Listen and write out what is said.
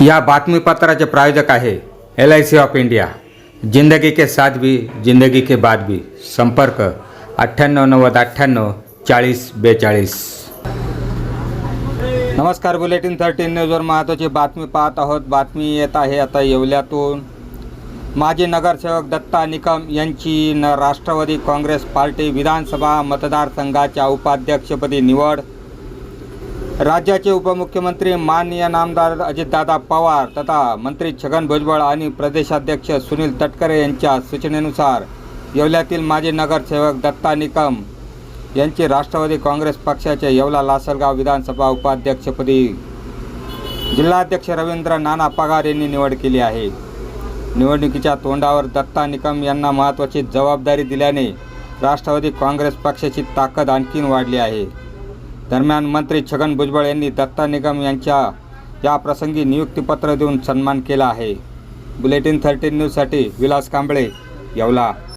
या बातमीपत्राचे प्रायोजक आहे LIC ऑफ इंडिया। जिंदगी के साथ भी जिंदगी के बाद भी। संपर्क 9890984042। नमस्कार, बुलेटिन 13 न्यूजवर महत्त्वाची बातमी पाहत आहोत। बातमी येत आहे आता येवल्यातून। माजी नगरसेवक दत्ता निकम यांची राष्ट्रवादी काँग्रेस पार्टी विधानसभा मतदारसंघाच्या उपाध्यक्षपदी निवड। राज्याचे उपमुख्यमंत्री माननीय नामदार अजितदादा पवार तथा मंत्री छगन भुजबळ आणि प्रदेशाध्यक्ष सुनील तटकरे यांच्या सूचनेनुसार येवल्यातील माजी नगरसेवक दत्ता निकम यांची राष्ट्रवादी काँग्रेस पक्षाच्या येवला लासलगाव विधानसभा उपाध्यक्षपदी जिल्हाध्यक्ष रवींद्र नाना पगार यांनी निवड केली आहे। निवडणुकीच्या तोंडावर दत्ता निकम यांना महत्त्वाची जबाबदारी दिल्याने राष्ट्रवादी काँग्रेस पक्षाची ताकद आणखीन वाढली आहे। दरम्यान मंत्री छगन भुजबळ यांनी दत्ता निकम यांच्या या प्रसंगी नियुक्तीपत्र देऊन सन्मान केला आहे। बुलेटिन 13 न्यूजसाठी विलास कांबळे, येवला।